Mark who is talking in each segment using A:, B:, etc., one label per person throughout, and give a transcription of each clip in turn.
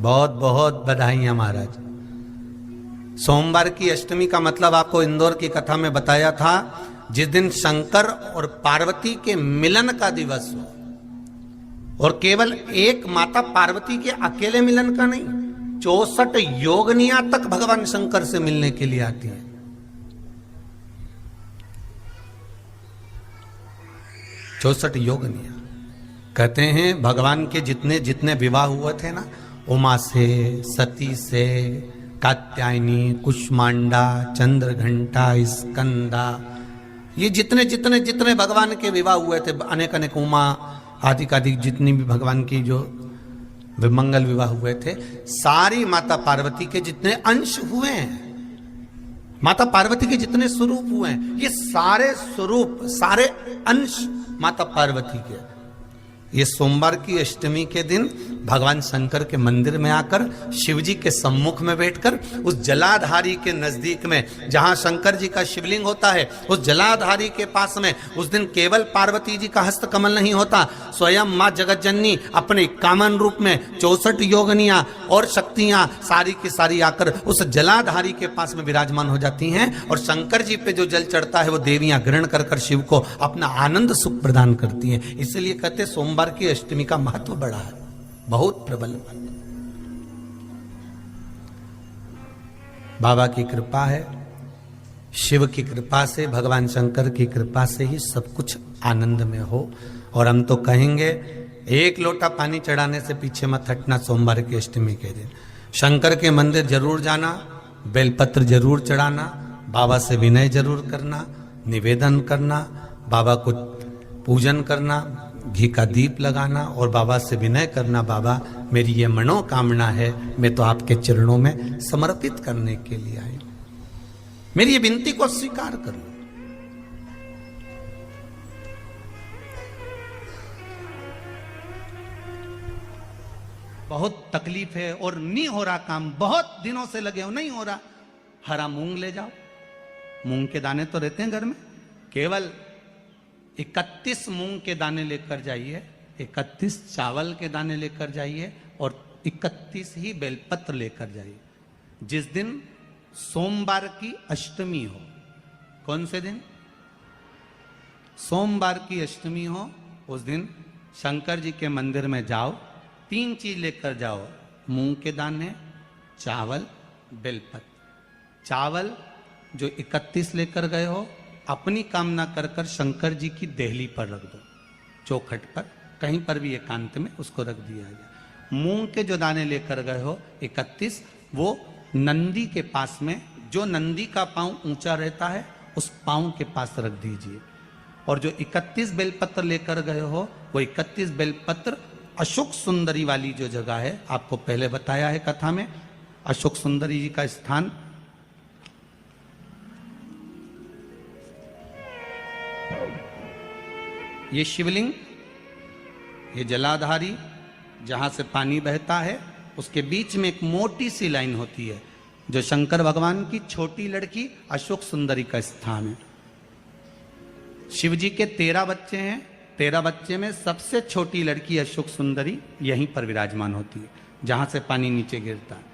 A: बहुत बहुत बधाइयां महाराज। सोमवार की अष्टमी का मतलब आपको इंदौर की कथा में बताया था, जिस दिन शंकर और पार्वती के मिलन का दिवस हो, और केवल एक माता पार्वती के अकेले मिलन का नहीं, 64 योगनियां तक भगवान शंकर से मिलने के लिए आती है। 64 योगनियां। कहते हैं भगवान के जितने जितने विवाह हुए थे ना, उमा से, सती से, कात्यायनी, कुष्मांडा, चंद्रघंटा, स्कंदा, ये जितने जितने जितने भगवान के विवाह हुए थे, अनेक अनेक उमा आदि जितनी भी भगवान की जो विमंगल विवाह हुए थे, सारी माता पार्वती के जितने अंश हुए हैं, माता पार्वती के जितने स्वरूप हुए हैं, ये सारे स्वरूप, सारे अंश माता पार्वती के। ये सोमवार की अष्टमी के दिन भगवान शंकर के मंदिर में आकर शिव जी के सम्मुख में बैठकर उस जलाधारी के नजदीक में, जहां शंकर जी का शिवलिंग होता है, उस जलाधारी के पास में उस दिन केवल पार्वती जी का हस्त कमल नहीं होता, स्वयं मां जगतजननी अपने कामन रूप में 64 योगनियां और शक्तियां सारी की सारी आकर उस जलाधारी के पास में विराजमान हो जाती हैं, और शंकर जी पे जो जल चढ़ता है वो देवियां ग्रहण कर कर शिव को अपना आनंद सुख प्रदान करती हैं। इसलिए कहते सोमवार की अष्टमी का महत्व बड़ा है, बहुत प्रबल। बाबा की कृपा है, शिव की कृपा से, भगवान शंकर की कृपा से ही सब कुछ आनंद में हो। और हम तो कहेंगे एक लोटा पानी चढ़ाने से पीछे मत हटना। सोमवार की अष्टमी के दिन शंकर के मंदिर जरूर जाना, बेलपत्र जरूर चढ़ाना, बाबा से विनय जरूर करना, निवेदन करना, बाबा को पूजन करना, घी का दीप लगाना और बाबा से विनय करना, बाबा मेरी ये मनोकामना है, मैं तो आपके चरणों में समर्पित करने के लिए आई, मेरी ये विनती को स्वीकार कर लो। बहुत तकलीफ है और नहीं हो रहा काम, बहुत दिनों से लगे हो, नहीं हो रहा, हरा मूंग ले जाओ। मूंग के दाने तो रहते हैं घर में, केवल 31 मूंग के दाने लेकर जाइए, 31 चावल के दाने लेकर जाइए और 31 ही बेलपत्र लेकर जाइए। जिस दिन सोमवार की अष्टमी हो, कौन से दिन? सोमवार की अष्टमी हो, उस दिन शंकर जी के मंदिर में जाओ, 3 चीज लेकर जाओ, मूंग के दाने, चावल, बेलपत्र। चावल जो 31 लेकर गए हो, अपनी कामना कर कर शंकर जी की देहली पर रख दो, चौखट पर, कहीं पर भी एकांत में उसको रख दिया जाए। मूंग के जो दाने लेकर गए हो 31, वो नंदी के पास में, जो नंदी का पांव ऊंचा रहता है उस पांव के पास रख दीजिए। और जो 31 बेलपत्र लेकर गए हो, वो 31 बेलपत्र अशोक सुंदरी वाली जो जगह है, आपको पहले बताया है कथा में, अशोक सुंदरी जी का स्थान ये शिवलिंग, ये जलाधारी जहां से पानी बहता है, उसके बीच में एक मोटी सी लाइन होती है, जो शंकर भगवान की छोटी लड़की अशोक सुंदरी का स्थान है। शिव जी के 13 बच्चे हैं, 13 बच्चे में सबसे छोटी लड़की अशोक सुंदरी यहीं पर विराजमान होती है, जहां से पानी नीचे गिरता है।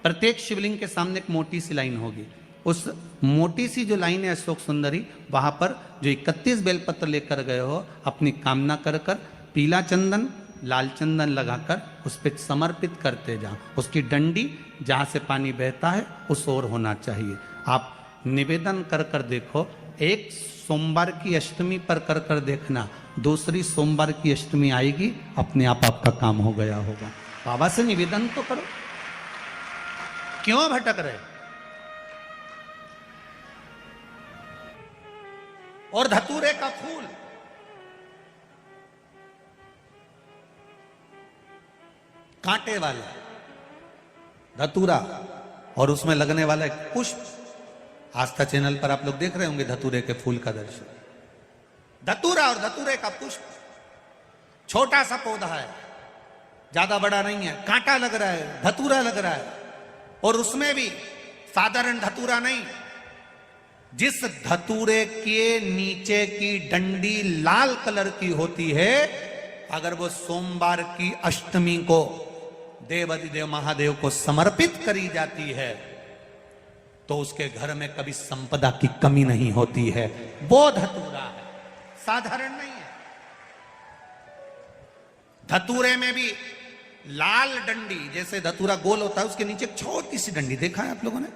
A: प्रत्येक शिवलिंग के सामने एक मोटी सी लाइन होगी, उस मोटी सी जो लाइन है अशोक सुंदरी, वहां पर जो 31 बेलपत्र लेकर गए हो, अपनी कामना कर कर पीला चंदन, लाल चंदन लगाकर उस पर समर्पित करते जाओ। उसकी डंडी जहां से पानी बहता है उस ओर होना चाहिए। आप निवेदन कर कर देखो, एक सोमवार की अष्टमी पर कर कर देखना, दूसरी सोमवार की अष्टमी आएगी, अपने आप आपका काम हो गया होगा। बाबा से निवेदन तो करो, क्यों भटक रहे? और धतूरे का फूल, कांटे वाला धतूरा, और उसमें लगने वाला एक पुष्प, आस्था चैनल पर आप लोग देख रहे होंगे धतूरे के फूल का दर्शन। धतूरा और धतूरे का पुष्प, छोटा सा पौधा है, ज्यादा बड़ा नहीं है, कांटा लग रहा है, धतूरा लग रहा है, और उसमें भी साधारण धतूरा नहीं, जिस धतूरे के नीचे की डंडी लाल कलर की होती है, अगर वो सोमवार की अष्टमी को देवाधिदेव महादेव को समर्पित करी जाती है तो उसके घर में कभी संपदा की कमी नहीं होती है। वो धतूरा है, साधारण नहीं है। धतूरे में भी लाल डंडी, जैसे धतूरा गोल होता है उसके नीचे एक छोटी सी डंडी, देखा है आप लोगों ने?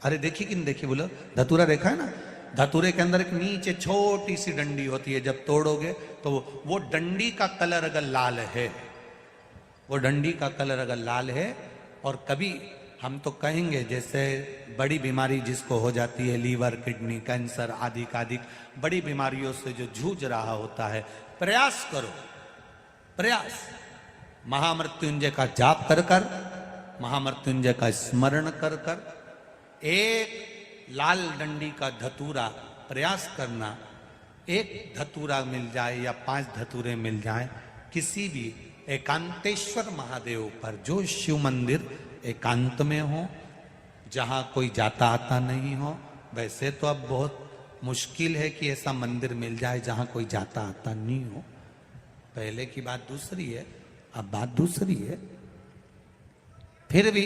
A: अरे देखी कि नहीं देखी बोलो? धतूरा देखा है ना? धतूरे के अंदर एक नीचे छोटी सी डंडी होती है, जब तोड़ोगे तो वो डंडी का कलर अगर लाल है, वो डंडी का कलर अगर लाल है, और कभी हम तो कहेंगे जैसे बड़ी बीमारी जिसको हो जाती है, लीवर, किडनी, कैंसर आदि आदि बड़ी बीमारियों से जो जूझ रहा होता है, प्रयास करो, प्रयास महामृत्युंजय का जाप कर कर, महामृत्युंजय का स्मरण कर कर, एक लाल डंडी का धतूरा प्रयास करना। एक धतूरा मिल जाए या 5 धतूरे मिल जाए किसी भी एकांतेश्वर महादेव पर, जो शिव मंदिर एकांत में हो, जहां कोई जाता आता नहीं हो। वैसे तो अब बहुत मुश्किल है कि ऐसा मंदिर मिल जाए जहां कोई जाता आता नहीं हो। पहले की बात दूसरी है, अब बात दूसरी है। फिर भी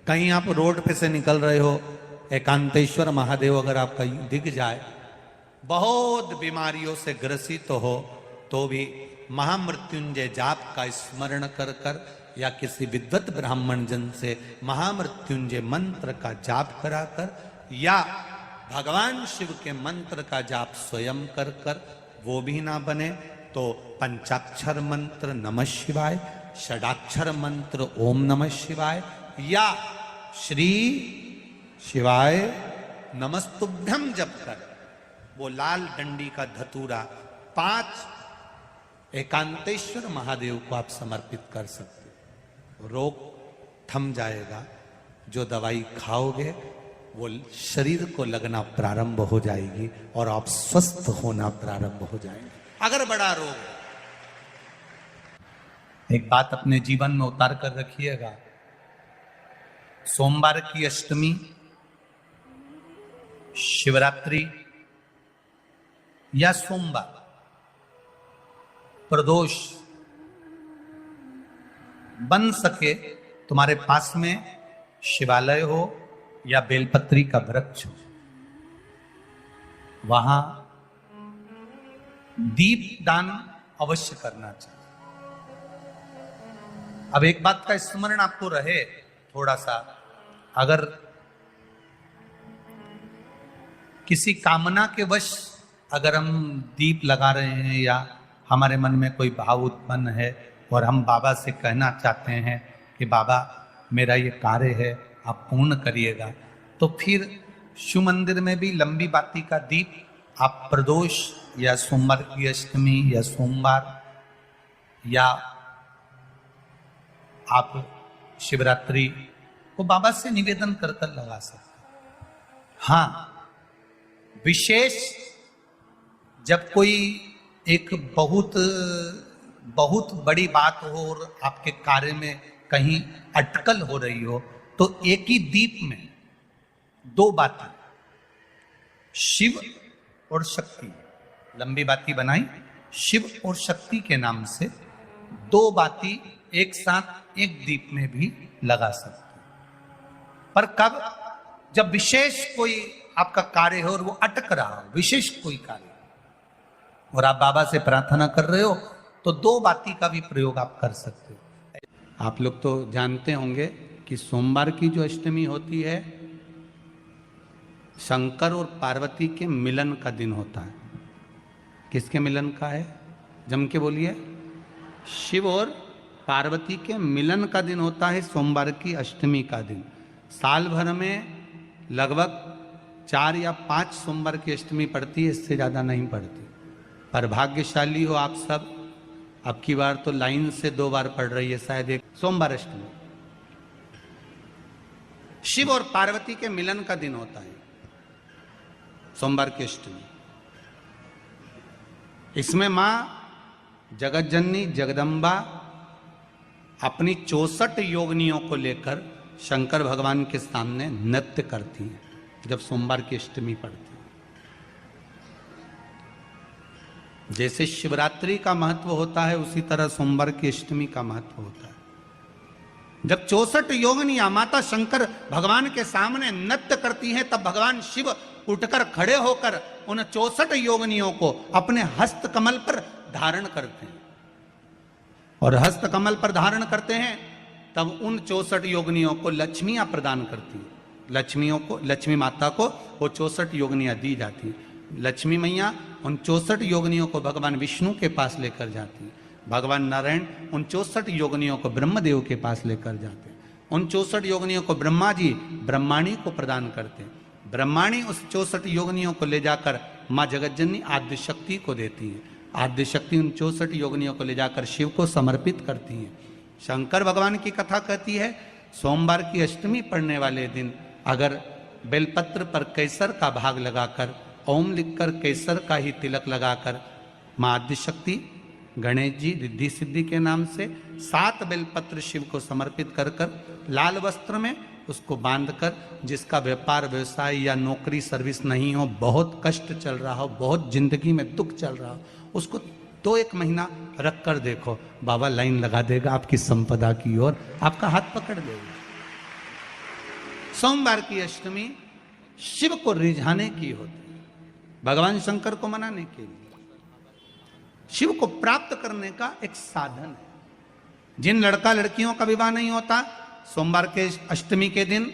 A: कहीं आप रोड पे से निकल रहे हो, एकांतेश्वर महादेव अगर आपका दिख जाए, बहुत बीमारियों से ग्रसित हो, तो भी महामृत्युंजय जाप का स्मरण कर कर या किसी विद्वत ब्राह्मण जन से महामृत्युंजय मंत्र का जाप कराकर, या भगवान शिव के मंत्र का जाप स्वयं कर कर, वो भी ना बने तो पंचाक्षर मंत्र नमः शिवाय, षडाक्षर मंत्र ओम नमः शिवाय, या श्री शिवाय नमस्तुभ्यम जप कर वो लाल डंडी का धतूरा 5 एकांतेश्वर महादेव को आप समर्पित कर सकते हो। रोग थम जाएगा, जो दवाई खाओगे वो शरीर को लगना प्रारंभ हो जाएगी और आप स्वस्थ होना प्रारंभ हो जाएंगे। अगर बड़ा रोग, एक बात अपने जीवन में उतार कर रखिएगा, सोमवार की अष्टमी, शिवरात्रि या सोमवार, प्रदोष, बन सके तुम्हारे पास में शिवालय हो या बेलपत्री का वृक्ष हो, वहां दीप दान अवश्य करना चाहिए। अब एक बात का स्मरण आपको रहे थोड़ा सा, अगर किसी कामना के वश अगर हम दीप लगा रहे हैं या हमारे मन में कोई भाव उत्पन्न है और हम बाबा से कहना चाहते हैं कि बाबा मेरा ये कार्य है आप पूर्ण करिएगा, तो फिर शिव मंदिर में भी लंबी बाती का दीप आप प्रदोष या सोमवार की अष्टमी या सोमवार या आप शिवरात्रि को बाबा से निवेदन कर कर लगा सकते। हाँ, विशेष जब कोई एक बहुत बड़ी बात हो और आपके कार्य में कहीं अटकल हो रही हो, तो एक ही दीप में 2 बाती, शिव और शक्ति, लंबी बाती बनाई, शिव और शक्ति के नाम से 2 बाती एक साथ एक दीप में भी लगा सकते। पर कब? जब विशेष कोई आपका कार्य हो और वो अटक रहा हो, विशेष कोई कार्य, और आप बाबा से प्रार्थना कर रहे हो, तो 2 बाती का भी प्रयोग आप कर सकते हो। आप लोग तो जानते होंगे कि सोमवार की जो अष्टमी होती है, शंकर और पार्वती के मिलन का दिन होता है। किसके मिलन का है? जम के बोलिए। शिव और पार्वती के मिलन का दिन होता है सोमवार की अष्टमी का दिन। साल भर में लगभग 4 या 5 सोमवार की अष्टमी पड़ती है, इससे ज़्यादा नहीं पड़ती। पर भाग्यशाली हो आप सब, अब की बार तो लाइन से 2 बार पड़ रही है शायद, एक सोमवार अष्टमी। शिव और पार्वती के मिलन का दिन होता है सोमवार की अष्टमी। इसमें मां जगत जननी जगदम्बा अपनी 64 योगिनियों को लेकर शंकर भगवान के सामने नृत्य करती हैं जब सोमवार की अष्टमी पड़ती है। जैसे शिवरात्रि का महत्व होता है, उसी तरह सोमवार की अष्टमी का महत्व होता है। जब 64 योगिनियां माता शंकर भगवान के सामने नृत्य करती हैं, तब भगवान शिव उठकर खड़े होकर उन 64 योगिनियों को अपने हस्त कमल पर धारण करते हैं। और हस्त कमल पर धारण करते हैं तब उन 64 योगिनियों को लक्ष्मियां प्रदान करती हैं। लक्ष्मियों को, लक्ष्मी माता को वो 64 योगिनियां दी जाती हैं। लक्ष्मी मैया उन 64 योगिनियों को भगवान विष्णु के पास लेकर जाती है। भगवान नारायण उन 64 योगिनियों को ब्रह्मदेव के पास लेकर जाते हैं। उन 64 योगिनियों को ब्रह्मा जी ब्रह्माणी को प्रदान करते हैं। ब्रह्माणी उस 64 योगिनियों को ले जाकर माँ जगतजननी आद्य शक्ति को देती है। आद्य शक्ति उन 64 योगिनियों को ले जाकर शिव को समर्पित करती है। शंकर भगवान की कथा कहती है, सोमवार की अष्टमी पढ़ने वाले दिन अगर बेलपत्र पर केसर का भाग लगाकर, ओम लिखकर केसर का ही तिलक लगाकर माँ आद्य शक्ति गणेश जी रिद्धि सिद्धि के नाम से 7 बेलपत्र शिव को समर्पित कर लाल वस्त्र में उसको बांधकर, जिसका व्यापार व्यवसाय या नौकरी सर्विस नहीं हो, बहुत कष्ट चल रहा हो, बहुत जिंदगी में दुख चल रहा हो, उसको 2-1 महीना रख कर देखो, बाबा लाइन लगा देगा आपकी संपदा की ओर, आपका हाथ पकड़ देगा। सोमवार की अष्टमी शिव को रिझाने की होती है, भगवान शंकर को मनाने के लिए, शिव को प्राप्त करने का एक साधन है। जिन लड़का लड़कियों का विवाह नहीं होता, सोमवार के अष्टमी के दिन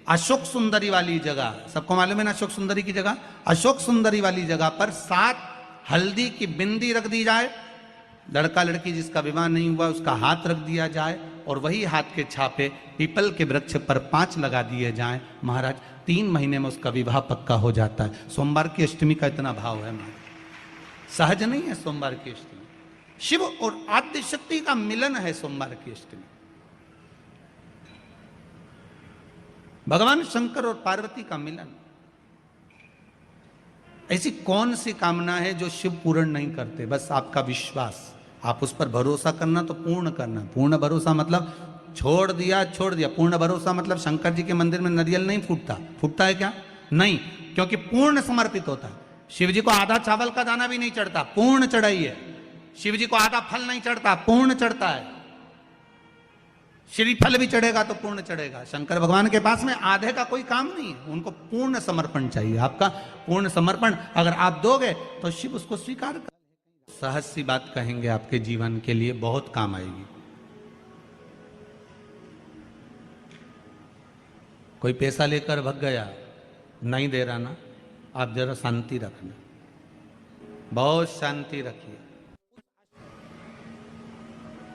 A: अशोक सुंदरी वाली जगह, सबको मालूम है ना अशोक सुंदरी की जगह, अशोक सुंदरी वाली जगह पर 7 हल्दी की बिंदी रख दी जाए। लड़का लड़की जिसका विवाह नहीं हुआ उसका हाथ रख दिया जाए और वही हाथ के छापे पीपल के वृक्ष पर 5 लगा दिए जाएं। महाराज 3 महीने में उसका विवाह पक्का हो जाता है। सोमवार की अष्टमी का इतना भाव है महाराज, सहज नहीं है सोमवार की अष्टमी। शिव और आद्य शक्ति का मिलन है सोमवार की अष्टमी। भगवान शंकर और पार्वती का मिलन। ऐसी कौन सी कामना है जो शिव पूर्ण नहीं करते? बस आपका विश्वास, आप उस पर भरोसा करना तो पूर्ण करना। पूर्ण भरोसा मतलब छोड़ दिया छोड़ दिया, पूर्ण भरोसा मतलब शंकर जी के मंदिर में नारियल नहीं फूटता, फूटता है क्या? नहीं, क्योंकि पूर्ण समर्पित होता है। शिव जी को आधा चावल का दाना भी नहीं चढ़ता, पूर्ण चढ़ाई है। शिव जी को आधा फल नहीं चढ़ता, पूर्ण चढ़ता है। श्रीफल भी चढ़ेगा तो पूर्ण चढ़ेगा। शंकर भगवान के पास में आधे का कोई काम नहीं है, उनको पूर्ण समर्पण चाहिए। आपका पूर्ण समर्पण अगर आप दोगे तो शिव उसको स्वीकार कर। सहज सी बात कहेंगे, आपके जीवन के लिए बहुत काम आएगी। कोई पैसा लेकर भग गया, नहीं दे रहा ना, आप जरा शांति रखना, बहुत शांति रखिए।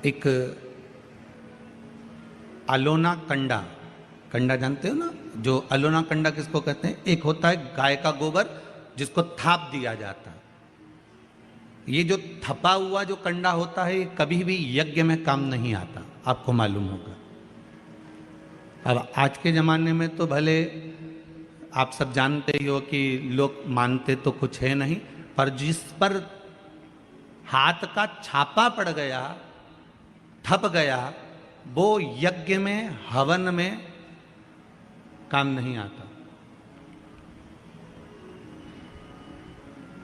A: एक अलोना कंडा, कंडा जानते हो ना, जो अलोना कंडा किसको कहते हैं? एक होता है गाय का गोबर जिसको थाप दिया जाता है। ये जो थपा हुआ जो कंडा होता है, ये कभी भी यज्ञ में काम नहीं आता, आपको मालूम होगा। अब आज के जमाने में तो भले आप सब जानते ही हो कि लोग मानते तो कुछ है नहीं, पर जिस पर हाथ का छापा पड़ गया, थप गया, वो यज्ञ में हवन में काम नहीं आता।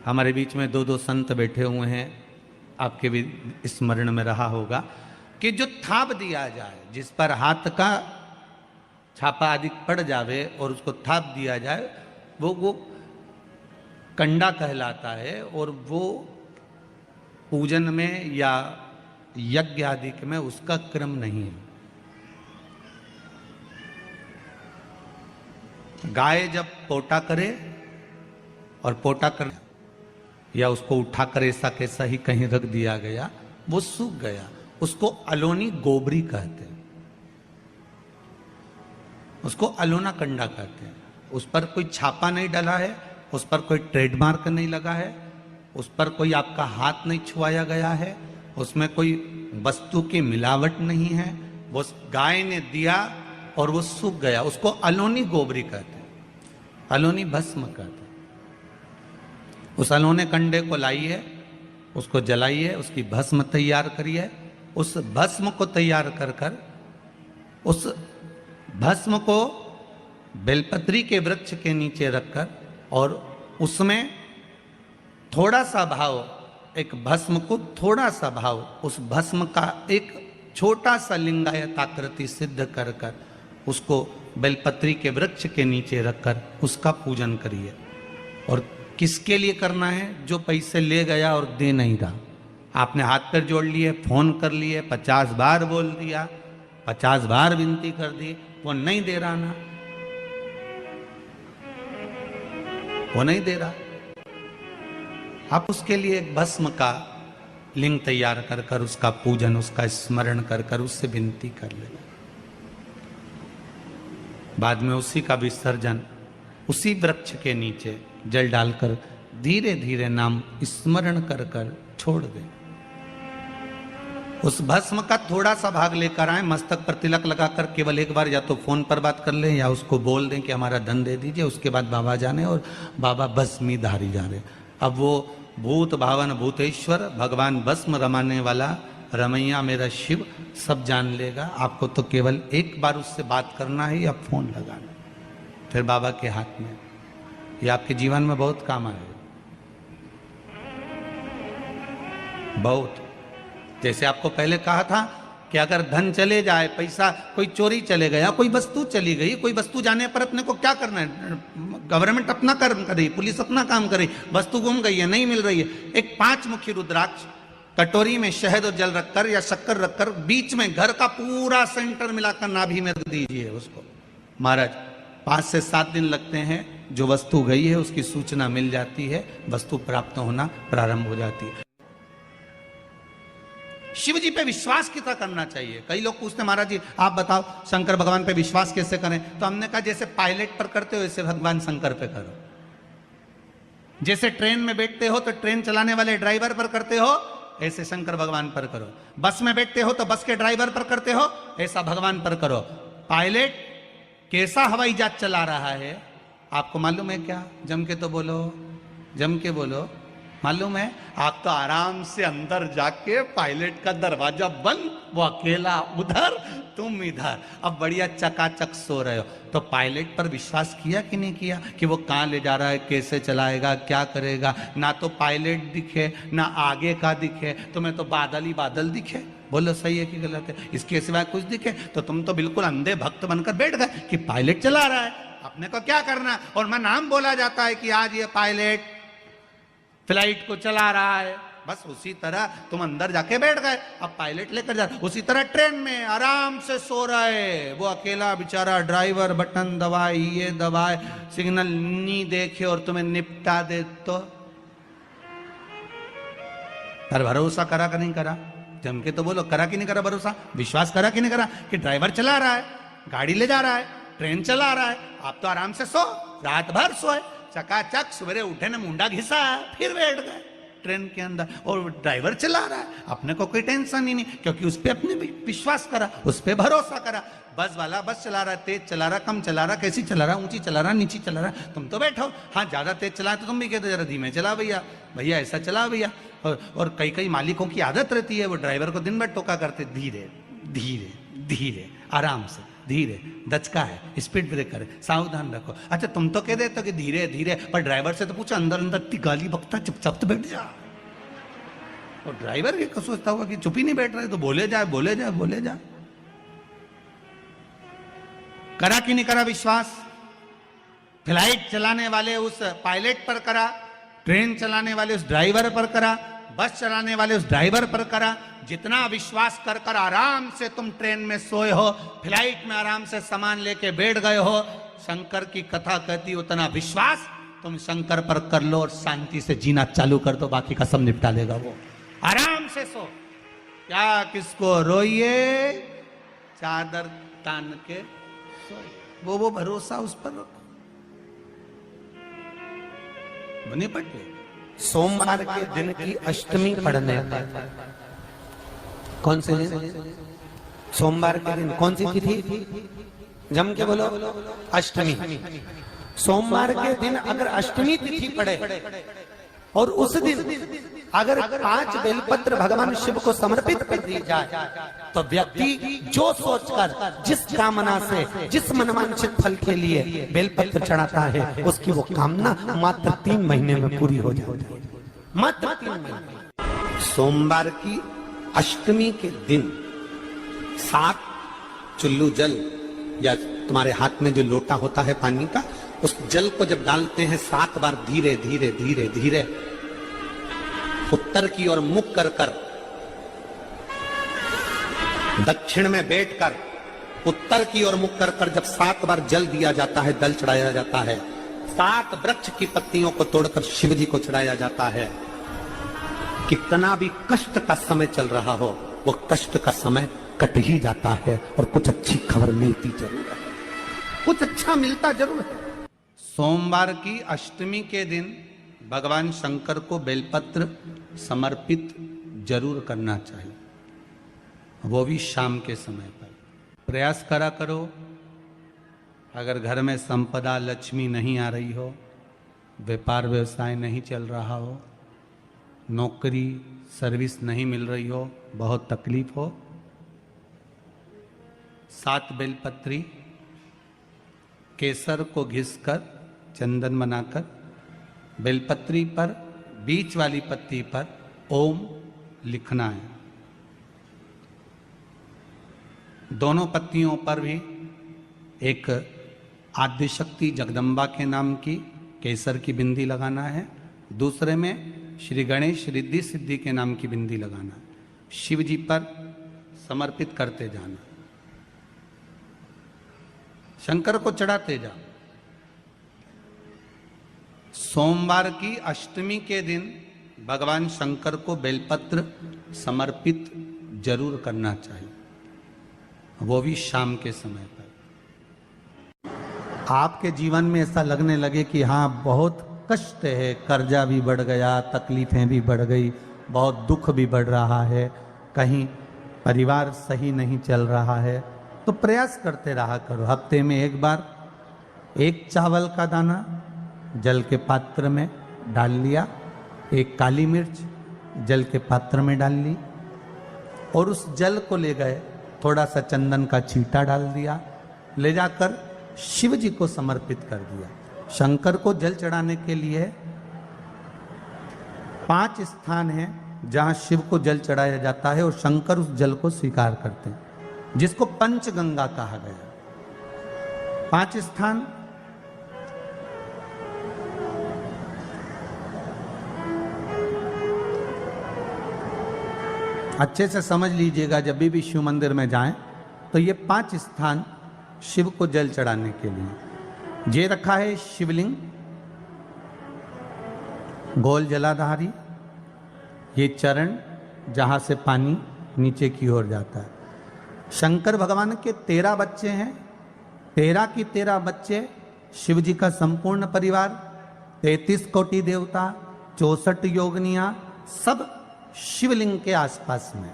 A: हमारे बीच में 2 संत बैठे हुए हैं, आपके भी स्मरण में रहा होगा कि जो थाप दिया जाए, जिस पर हाथ का छापा अधिक पड़ जावे और उसको थाप दिया जाए, वो कंडा कहलाता है। और वो पूजन में या यज्ञ आदि में उसका क्रम नहीं है। गाय जब पोटा करे और पोटा कर या उसको उठाकर ऐसा कैसा ही कहीं रख दिया गया, वो सूख गया, उसको अलोनी गोबरी कहते हैं, उसको अलोना कंडा कहते हैं। उस पर कोई छापा नहीं डला है, उस पर कोई ट्रेडमार्क नहीं लगा है, उस पर कोई आपका हाथ नहीं छुआया गया है, उसमें कोई वस्तु की मिलावट नहीं है। वो गाय ने दिया और वो सूख गया, उसको अलोनी गोबरी कहते हैं, अलोनी भस्म कहते हैं। उस अलोने कंडे को लाइए, उसको जलाइए, उसकी भस्म तैयार करिए। उस भस्म को तैयार कर कर उस भस्म को बेलपत्री के वृक्ष के नीचे रखकर और उसमें थोड़ा सा भाव, एक भस्म को थोड़ा सा भाव, उस भस्म का एक छोटा सा लिंगायताकृति सिद्ध कर कर उसको बेलपत्री के वृक्ष के नीचे रखकर उसका पूजन करिए। और किसके लिए करना है? जो पैसे ले गया और दे नहीं रहा। आपने हाथ पैर जोड़ लिए, फोन कर लिए, 50 बार बोल दिया, 50 बार विनती कर दी, वो नहीं दे रहा ना, वो नहीं दे रहा। आप उसके लिए एक भस्म का लिंग तैयार कर कर उसका पूजन, उसका स्मरण कर कर उससे विनती कर ले। बाद में उसी का विसर्जन उसी वृक्ष के नीचे जल डालकर धीरे धीरे नाम स्मरण कर कर छोड़ दे। उस भस्म का थोड़ा सा भाग लेकर आए, मस्तक पर तिलक लगाकर केवल एक बार या तो फोन पर बात कर लें या उसको बोल दें कि हमारा धन दे दीजिए। उसके बाद बाबा जाने और बाबा भस्मी धारी जा रहे। अब वो भूत भावन भूतेश्वर भगवान भस्म रमाने वाला रमैया मेरा शिव सब जान लेगा। आपको तो केवल एक बार उससे बात करना है या फोन लगाना, फिर बाबा के हाथ में। ये आपके जीवन में बहुत काम आएगा, बहुत। जैसे आपको पहले कहा था कि अगर धन चले जाए, पैसा कोई चोरी चले गया, कोई वस्तु चली गई, कोई वस्तु जाने पर अपने को क्या करना है? गवर्नमेंट अपना कर्म करे, पुलिस अपना काम करे, वस्तु गुम गई है, नहीं मिल रही है, एक 5 मुखी रुद्राक्ष कटोरी में शहद और जल रखकर या शक्कर रखकर बीच में घर का पूरा सेंटर मिलाकर नाभि में रख दीजिए उसको। महाराज 5 से 7 दिन लगते हैं, जो वस्तु गई है उसकी सूचना मिल जाती है, वस्तु प्राप्त होना प्रारंभ हो जाती है। शिव जी पे विश्वास कितना करना चाहिए? कई लोग पूछते हैं महाराज जी आप बताओ शंकर भगवान पे विश्वास कैसे करें? तो हमने कहा जैसे पायलट पर करते हो वैसे भगवान शंकर पे करो। जैसे ट्रेन में बैठते हो तो ट्रेन चलाने वाले ड्राइवर पर करते हो, ऐसे शंकर भगवान पर करो। बस में बैठते हो तो बस के ड्राइवर पर करते हो, ऐसा भगवान पर करो। पायलट कैसा हवाई जहाज चला रहा है आपको मालूम है क्या? जम के तो बोलो, जम के बोलो। मालूम है? आप तो आराम से अंदर जाके पायलट का दरवाजा बंद, वो अकेला उधर, तुम इधर, अब बढ़िया चकाचक सो रहे हो। तो पायलट पर विश्वास किया कि नहीं किया कि वो कहाँ ले जा रहा है, कैसे चलाएगा, क्या करेगा? ना तो पायलट दिखे ना आगे का दिखे, तुम्हें तो बादल ही बादल दिखे। बोलो सही है कि गलत है? इसके सिवाय कुछ दिखे तो तुम तो बिल्कुल अंधे भक्त बनकर बैठ गए कि पायलट चला रहा है, अपने को क्या करना। और मैं नाम बोला जाता है कि आज ये पायलट फ्लाइट को चला रहा है, बस उसी तरह तुम अंदर जाके बैठ गए, अब पायलट लेकर जा। उसी तरह ट्रेन में आराम से सो रहा है वो अकेला बेचारा ड्राइवर, बटन दबाए, ये दबाए, सिग्नल नहीं देखे और तुम्हें निपटा दे तो पर भरोसा करा कि नहीं करा? जम के तो बोलो, करा कि नहीं करा भरोसा? विश्वास करा कि नहीं करा कि ड्राइवर चला रहा है, गाड़ी ले जा रहा है, ट्रेन चला रहा है, आप तो आराम से सो, रात भर सोए, चकाचक सवेरे उठे ने मुंडा घिसा फिर बैठ गए ट्रेन के अंदर, और ड्राइवर चला रहा है, अपने को कोई टेंशन ही नहीं, क्योंकि उस पर अपने विश्वास करा, उस पर भरोसा करा। बस वाला बस चला रहा है, तेज चला रहा, कम चला रहा, कैसी चला रहा, ऊंची चला रहा, नीची चला रहा, तुम तो बैठो। हाँ ज्यादा तेज चला तो तुम भी कहते जरा धीमे चला भैया, भैया ऐसा चला भैया। और कई कई मालिकों की आदत रहती है, वो ड्राइवर को दिन भर टोका करते, धीरे धीरे धीरे, आराम से, धीरे, दचका है, स्पीड ब्रेकर है, सावधान रखो। अच्छा तुम तो कह देते हो कि धीरे धीरे, पर ड्राइवर से तो पूछो, अंदर अंदर इतनी गाली बकता, चुपचाप तो बैठ जा। और ड्राइवर ये सोचता होगा कि चुप ही नहीं बैठ रहे, तो बोले जाए बोले जाए बोले जाए। करा कि नहीं करा विश्वास? फ्लाइट चलाने वाले उस पायलट पर करा, ट्रेन चलाने वाले उस ड्राइवर पर करा, बस चलाने वाले उस ड्राइवर पर करा। जितना विश्वास कर कर आराम से तुम ट्रेन में सोए हो, फ्लाइट में आराम से सामान लेके बैठ गए हो, शंकर की कथा कहती उतना विश्वास तुम शंकर पर कर लो और शांति से जीना चालू कर दो, बाकी का सब निपटा लेगा वो। आराम से सो, क्या किसको रोइए, चादर तान के सोइए, वो भरोसा उस पर रखो। बने पटे
B: सोमवार के दिन की अष्टमी पढ़ने पर, कौन से दिन? सोमवार के दिन कौन सी तिथि? जम के बोलो, अष्टमी। सोमवार के दिन अगर अष्टमी तिथि पड़े और उस दिन अगर 5 बेलपत्र भगवान शिव को समर्पित कर दी जाए, तो व्यक्ति जो सोचकर, जिस कामना से, जिस मनवांछित फल के लिए बेलपत्र चढ़ाता है, उसकी वो कामना मात्र 3 महीने में पूरी हो जाती है, मात्र 3 महीने। सोमवार की अष्टमी के दिन
A: 7 चुल्लू जल या तुम्हारे हाथ में जो लोटा होता है पानी का, उस जल को जब डालते हैं 7 बार धीरे धीरे धीरे धीरे उत्तर की ओर मुख कर कर, दक्षिण में बैठकर उत्तर की ओर मुख कर कर जब 7 बार जल दिया जाता है, जल चढ़ाया जाता है, 7 वृक्ष की पत्तियों को तोड़कर शिव जी को चढ़ाया जाता है। कितना भी कष्ट का समय चल रहा हो, वो कष्ट का समय कट ही जाता है और कुछ अच्छी खबर मिलती जरूर है, कुछ अच्छा मिलता जरूर है। सोमवार की अष्टमी के दिन भगवान शंकर को बेलपत्र समर्पित जरूर करना चाहिए, वो भी शाम के समय पर। प्रयास करा करो, अगर घर में संपदा लक्ष्मी नहीं आ रही हो, व्यापार व्यवसाय नहीं चल रहा हो, नौकरी सर्विस नहीं मिल रही हो, बहुत तकलीफ हो, 7 बेलपत्री केसर को घिसकर चंदन बनाकर बेलपत्री पर बीच वाली पत्ती पर ओम लिखना है। दोनों पत्तियों पर भी एक आद्यशक्ति जगदम्बा के नाम की केसर की बिंदी लगाना है, दूसरे में श्री गणेश रिद्धि सिद्धि के नाम की बिंदी लगाना है। शिव जी पर समर्पित करते जाना, शंकर को चढ़ाते जा। सोमवार की अष्टमी के दिन भगवान शंकर को बेलपत्र समर्पित जरूर करना चाहिए, वो भी शाम के समय पर। आपके जीवन में ऐसा लगने लगे कि हाँ बहुत कष्ट है, कर्जा भी बढ़ गया, तकलीफें भी बढ़ गई, बहुत दुख भी बढ़ रहा है, कहीं परिवार सही नहीं चल रहा है, तो प्रयास करते रहा करो। हफ्ते में एक बार 1 चावल का दाना जल के पात्र में डाल लिया, 1 काली मिर्च जल के पात्र में डाल ली और उस जल को ले गए, थोड़ा सा चंदन का छींटा डाल दिया, ले जाकर शिव जी को समर्पित कर दिया। शंकर को जल चढ़ाने के लिए 5 स्थान हैं जहां शिव को जल चढ़ाया जाता है और शंकर उस जल को स्वीकार करते हैं, जिसको पंचगंगा कहा गया। 5 स्थान अच्छे से समझ लीजिएगा, जब भी शिव मंदिर में जाएं तो ये 5 स्थान शिव को जल चढ़ाने के लिए ये रखा है। शिवलिंग, गोल जलाधारी, ये चरण जहां से पानी नीचे की ओर जाता है। शंकर भगवान के 13 बच्चे हैं, 13 की 13 बच्चे, शिव जी का संपूर्ण परिवार, 33 कोटि देवता, 64 योगनियां, सब शिवलिंग के आसपास में।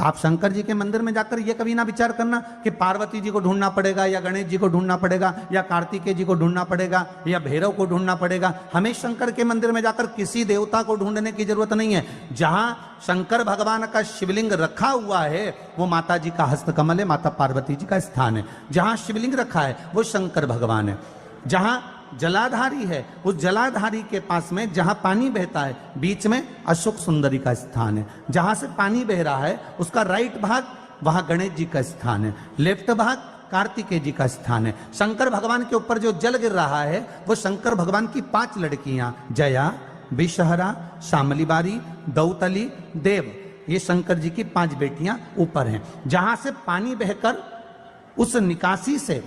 A: आप शंकर जी के मंदिर में जाकर ये कभी ना विचार करना कि पार्वती जी को ढूंढना पड़ेगा या गणेश जी को ढूंढना पड़ेगा या कार्तिकेय जी को ढूंढना पड़ेगा या भैरव को ढूंढना पड़ेगा। हमें शंकर के मंदिर में जाकर किसी देवता को ढूंढने की जरूरत नहीं है। जहां शंकर भगवान का शिवलिंग रखा हुआ है वो माता जी का हस्तकमल है, माता पार्वती जी का स्थान है। जहां शिवलिंग रखा है वो शंकर भगवान है। जहां जलाधारी है उस जलाधारी के पास में जहां पानी बहता है बीच में अशोक सुंदरी का स्थान है। जहां से पानी बह रहा है उसका राइट भाग वहां गणेश जी का स्थान है, लेफ्ट भाग कार्तिकेय जी का स्थान है। शंकर भगवान के ऊपर जो जल गिर रहा है वो शंकर भगवान की 5 लड़कियां जया, विषहरा, शामली बारी, दौतली, देव, ये शंकर जी की 5 बेटियां ऊपर हैं। जहां से पानी बहकर उस निकासी से,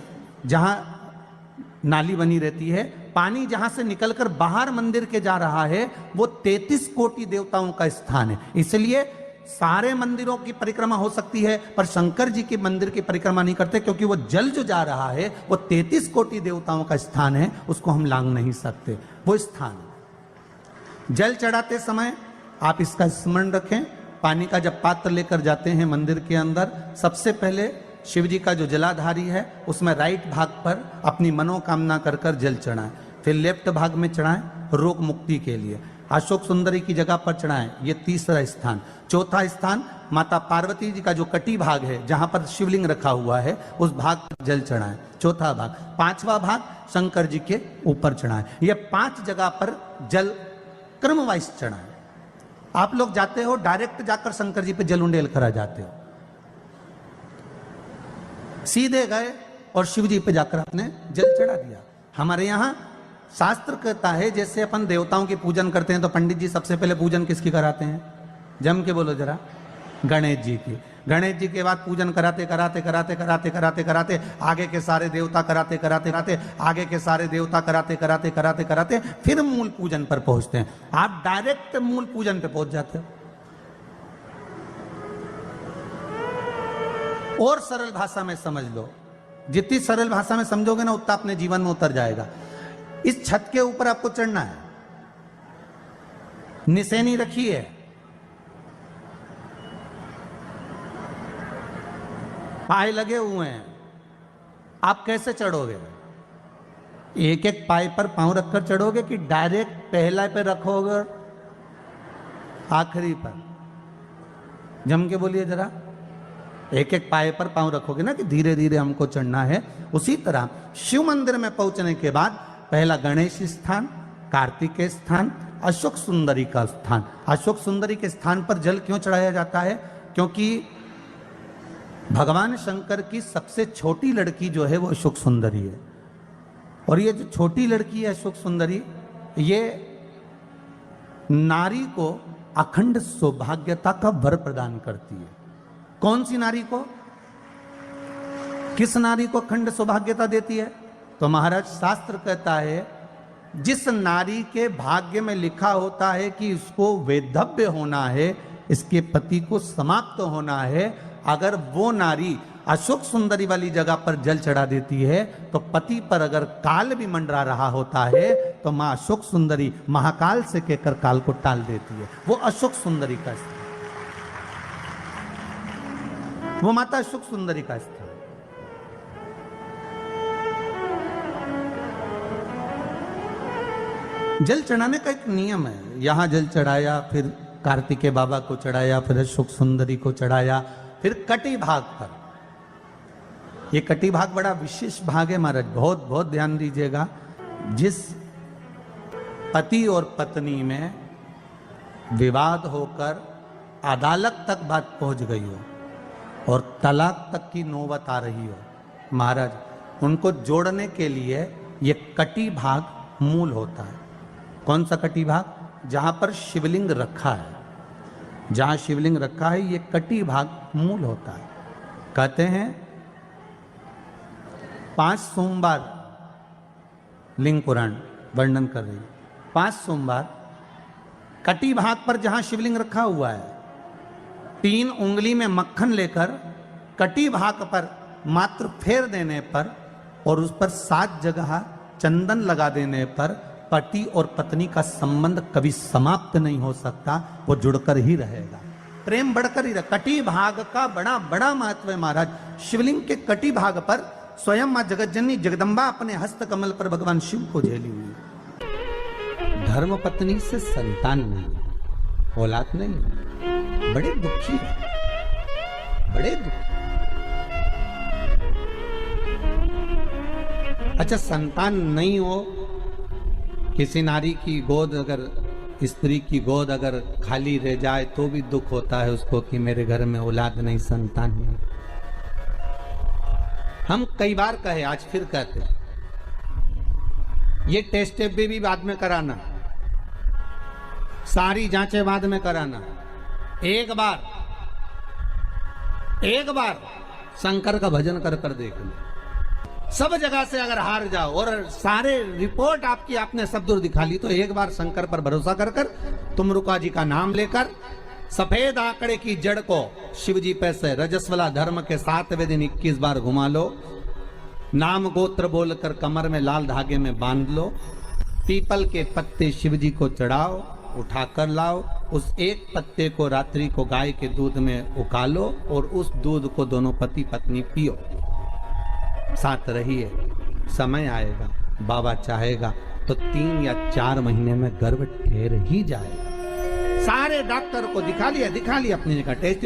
A: जहां नाली बनी रहती है, पानी जहां से निकलकर बाहर मंदिर के जा रहा है वो 33 कोटि देवताओं का स्थान है। इसलिए सारे मंदिरों की परिक्रमा हो सकती है पर शंकर जी के मंदिर की परिक्रमा नहीं करते, क्योंकि वो जल जो जा रहा है वो 33 कोटि देवताओं का स्थान है, उसको हम लांग नहीं सकते। वो स्थान जल चढ़ाते समय आप इसका स्मरण रखें। पानी का जब पात्र लेकर जाते हैं मंदिर के अंदर, सबसे पहले शिव जी का जो जलाधारी है उसमें राइट भाग पर अपनी मनोकामना कर कर जल चढ़ाएं, फिर लेफ्ट भाग में चढ़ाएं रोग मुक्ति के लिए। अशोक सुंदरी की जगह पर चढ़ाएं, ये 3रा स्थान। 4था स्थान माता पार्वती जी का जो कटी भाग है जहां पर शिवलिंग रखा हुआ है उस भाग पर जल चढ़ाएं, 4था भाग। 5वां भाग शंकर जी के ऊपर चढ़ाएं। ये 5 जगह पर जल क्रम वाइज चढ़ाएं। आप लोग जाते हो डायरेक्ट जाकर शंकर जी पे जल उंडेल करा जाते हो, सीधे गए और शिव जी पे जाकर अपने जल चढ़ा दिया। हमारे यहाँ शास्त्र कहता है जैसे अपन देवताओं की पूजन करते हैं तो पंडित जी सबसे पहले पूजन किसकी कराते हैं? जम के बोलो जरा, गणेश जी की। गणेश जी के बाद पूजन कराते कराते कराते कराते कराते कराते आगे के सारे देवता कराते कराते कराते आगे के सारे देवता कराते कराते कराते कराते फिर मूल पूजन पर पहुंचते हैं। आप डायरेक्ट मूल पूजन पे पहुंच जाते हो। और सरल भाषा में समझ लो, जितनी सरल भाषा में समझोगे ना उतना अपने जीवन में उतर जाएगा। इस छत के ऊपर आपको चढ़ना है, निशानी रखी है, पाए लगे हुए हैं, आप कैसे चढ़ोगे? एक एक पाए पर पांव रखकर चढ़ोगे कि डायरेक्ट पहला पे रखोगे आखिरी पर? जम के बोलिए जरा, एक एक पाए पर पांव रखोगे ना कि धीरे धीरे हमको चढ़ना है। उसी तरह शिव मंदिर में पहुंचने के बाद पहला गणेश स्थान, कार्तिकेय स्थान, अशोक सुंदरी का स्थान। अशोक सुंदरी के स्थान पर जल क्यों चढ़ाया जाता है? क्योंकि भगवान शंकर की सबसे छोटी लड़की जो है वो अशोक सुंदरी है। और ये जो छोटी लड़की है अशोक सुंदरी, ये नारी को अखंड सौभाग्यता का वर प्रदान करती है। कौन सी नारी को? किस नारी को अखंड सौभाग्यता देती है? तो महाराज शास्त्र कहता है जिस नारी के भाग्य में लिखा होता है कि इसको वैधव्य होना है, इसके पति को समाप्त होना है, अगर वो नारी अशोक सुंदरी वाली जगह पर जल चढ़ा देती है तो पति पर अगर काल भी मंडरा रहा होता है तो मां अशोक सुंदरी महाकाल से कहकर काल को टाल देती है। वो अशोक सुंदरी का स्थान, वो माता अशोक सुंदरी का स्थान। जल चढ़ाने का एक नियम है। यहां जल चढ़ाया, फिर कार्तिकेय बाबा को चढ़ाया, फिर अशोक सुंदरी को चढ़ाया, फिर कटी भाग पर। ये कटी भाग बड़ा विशेष भाग है महाराज, बहुत बहुत ध्यान दीजिएगा। जिस पति और पत्नी में विवाद होकर अदालत तक बात पहुंच गई हो और तलाक तक की नौबत आ रही हो, महाराज उनको जोड़ने के लिए ये कटी भाग मूल होता है। कौन सा कटी भाग? जहां पर शिवलिंग रखा है, जहां शिवलिंग रखा है ये कटी भाग मूल होता है। कहते हैं 5 सोमवार, लिंग पुराण वर्णन कर रही है, 5 सोमवार कटी भाग पर जहां शिवलिंग रखा हुआ है, 3 उंगली में मक्खन लेकर कटी भाग पर मात्र फेर देने पर और उस पर 7 जगह चंदन लगा देने पर पति और पत्नी का संबंध कभी समाप्त नहीं हो सकता, वो जुड़कर ही रहेगा, प्रेम बढ़कर ही रहेगा। कटी भाग का बड़ा बड़ा महत्व है महाराज। शिवलिंग के कटी भाग पर स्वयं मां जगतजननी जगदम्बा अपने हस्त कमल पर भगवान शिव को झेली हुई। धर्म पत्नी से संतान नहीं, औलाद नहीं, बड़े दुखी है, बड़े दुखी। अच्छा, संतान नहीं हो, किसी नारी की गोद, अगर स्त्री की गोद अगर खाली रह जाए तो भी दुख होता है उसको कि मेरे घर में औलाद नहीं, संतान नहीं। हम कई बार कहे, आज फिर कहते हैं, ये टेस्ट भी बाद में कराना, सारी जांचें बाद में कराना। एक बार शंकर का भजन कर कर देख लो। सब जगह से अगर हार जाओ और सारे रिपोर्ट आपकी आपने सब दूर दिखा ली, तो एक बार शंकर पर भरोसा कर कर तुम रुका जी का नाम लेकर सफेद आंकड़े की जड़ को शिव जी पे से रजस्वला धर्म के 7वें दिन 21 बार घुमा लो, नाम गोत्र बोलकर कमर में लाल धागे में बांध लो, पीपल के पत्ते शिव जी को चढ़ाओ, उठाकर लाओ, उस एक पत्ते को रात्रि को गाय के दूध में उकालो और उस दूध को दोनों पति पत्नी पियो, साथ रहिए। समय आएगा, बाबा चाहेगा तो 3 या 4 महीने में गर्भ ठहर ही जाएगा। सारे डॉक्टर को दिखा लिया अपनी जगह, टेस्ट